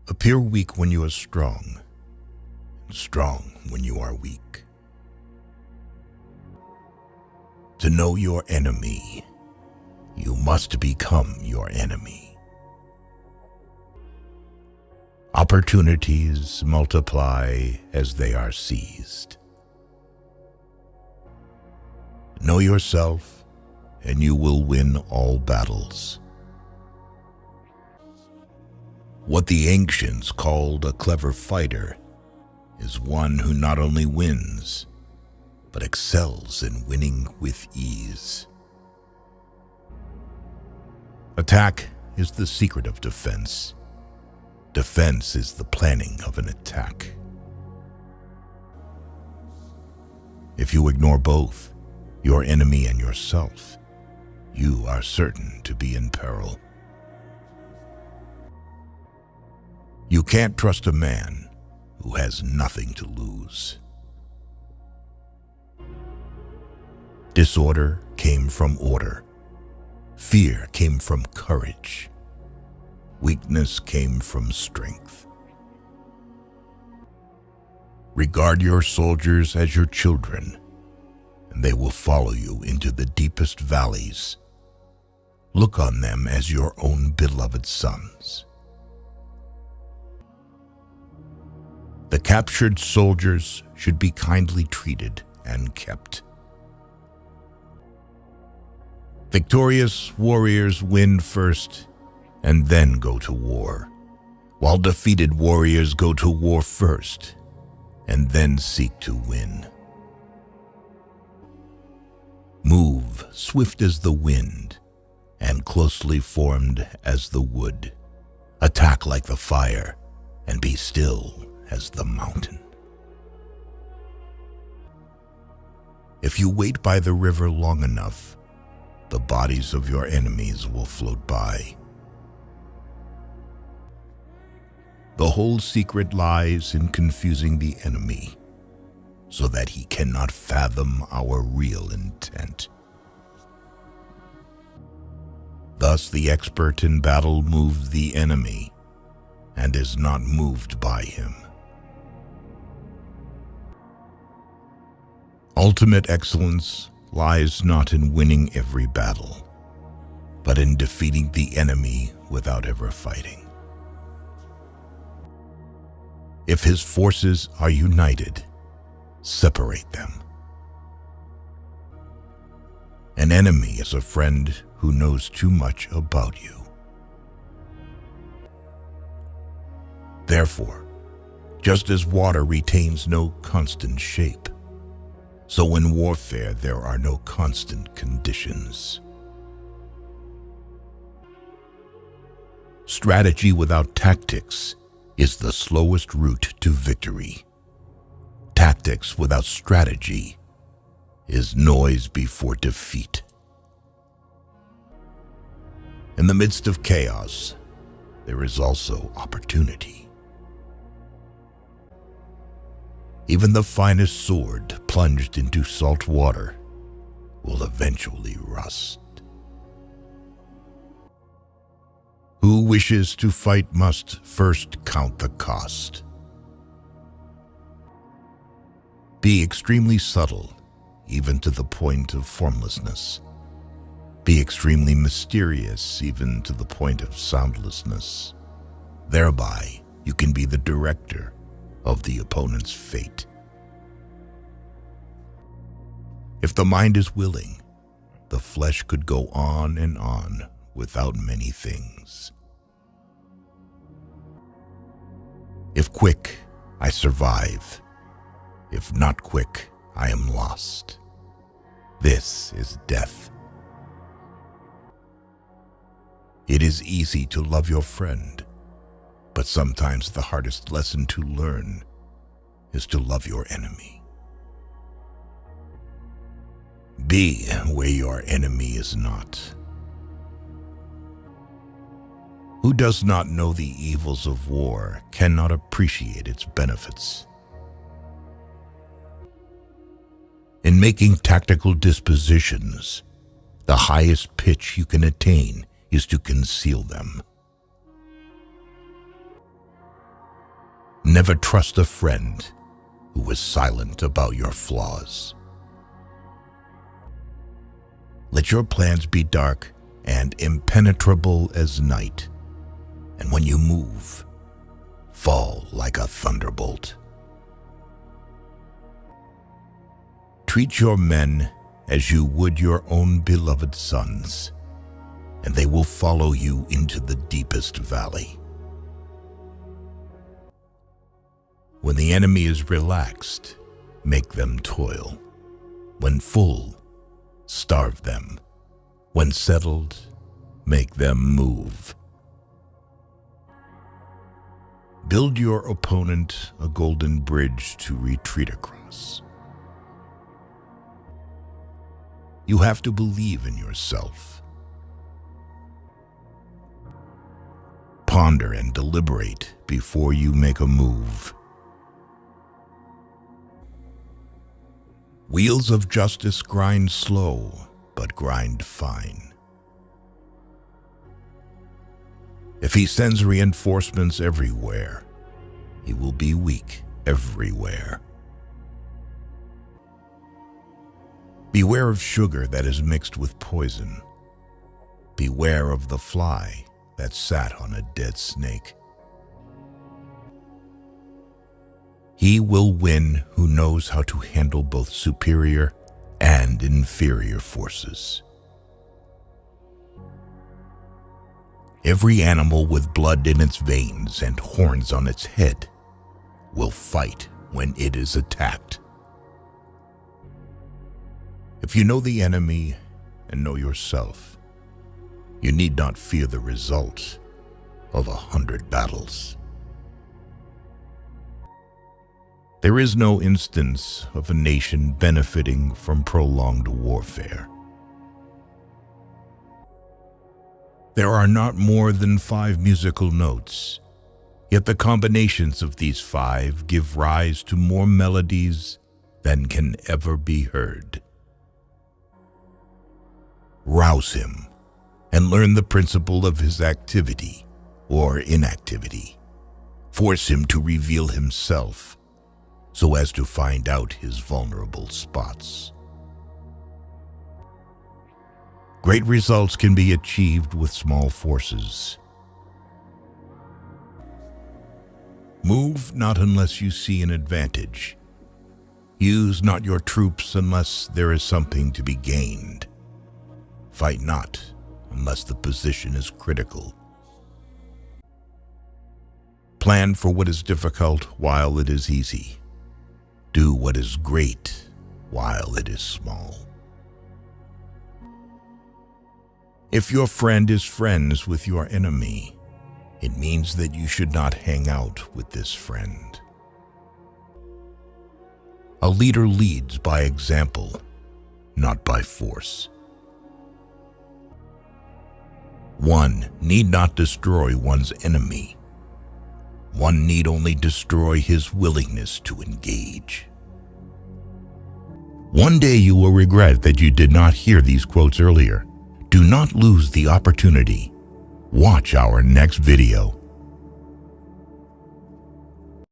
Appear weak when you are strong, and strong when you are weak. To know your enemy, you must become your enemy. Opportunities multiply as they are seized. Know yourself, and you will win all battles. What the ancients called a clever fighter is one who not only wins, but excels in winning with ease. Attack is the secret of defense. Defense is the planning of an attack. If you ignore both, your enemy and yourself, you are certain to be in peril. You can't trust a man who has nothing to lose. Disorder came from order. Fear came from courage. Weakness came from strength. Regard your soldiers as your children, and they will follow you into the deepest valleys. Look on them as your own beloved sons. The captured soldiers should be kindly treated and kept. Victorious warriors win first and then go to war, while defeated warriors go to war first and then seek to win. Move swift as the wind and closely formed as the wood. Attack like the fire and be still as the mountain. If you wait by the river long enough, the bodies of your enemies will float by. The whole secret lies in confusing the enemy so that he cannot fathom our real intent. Thus, the expert in battle moves the enemy and is not moved by him. Ultimate excellence lies not in winning every battle, but in defeating the enemy without ever fighting. If his forces are united, separate them. An enemy is a friend who knows too much about you. Therefore, just as water retains no constant shape, so in warfare there are no constant conditions. Strategy without tactics is the slowest route to victory. Tactics without strategy is noise before defeat. In the midst of chaos, there is also opportunity. Even the finest sword plunged into salt water will eventually rust. Who wishes to fight must first count the cost. Be extremely subtle, even to the point of formlessness. Be extremely mysterious, even to the point of soundlessness. Thereby, you can be the director of the opponent's fate. If the mind is willing, the flesh could go on and on without many things. If quick, I survive. If not quick, I am lost. This is death. It is easy to love your friend, but sometimes the hardest lesson to learn is to love your enemy. Be where your enemy is not. Who does not know the evils of war cannot appreciate its benefits. In making tactical dispositions, the highest pitch you can attain is to conceal them. never trust a friend who is silent about your flaws. Let your plans be dark and impenetrable as night, and when you move, fall like a thunderbolt. Treat your men as you would your own beloved sons, and they will follow you into the deepest valley. When the enemy is relaxed, make them toil. When full, starve them. When settled, make them move. Build your opponent a golden bridge to retreat across. You have to believe in yourself. Ponder and deliberate before you make a move. Wheels of justice grind slow, but grind fine. If he sends reinforcements everywhere, he will be weak everywhere. Beware of sugar that is mixed with poison. Beware of the fly that sat on a dead snake. He will win who knows how to handle both superior and inferior forces. Every animal with blood in its veins and horns on its head will fight when it is attacked. If you know the enemy and know yourself, you need not fear the result of 100 battles. There is no instance of a nation benefiting from prolonged warfare. There are not more than 5 musical notes, yet the combinations of these 5 give rise to more melodies than can ever be heard. Rouse him and learn the principle of his activity or inactivity. Force him to reveal himself so as to find out his vulnerable spots. Great results can be achieved with small forces. Move not unless you see an advantage. Use not your troops unless there is something to be gained. Fight not unless the position is critical. Plan for what is difficult while it is easy. Do what is great while it is small. If your friend is friends with your enemy, it means that you should not hang out with this friend. A leader leads by example, not by force. One need not destroy one's enemy. One need only destroy his willingness to engage. One day you will regret that you did not hear these quotes earlier. Do not lose the opportunity. Watch our next video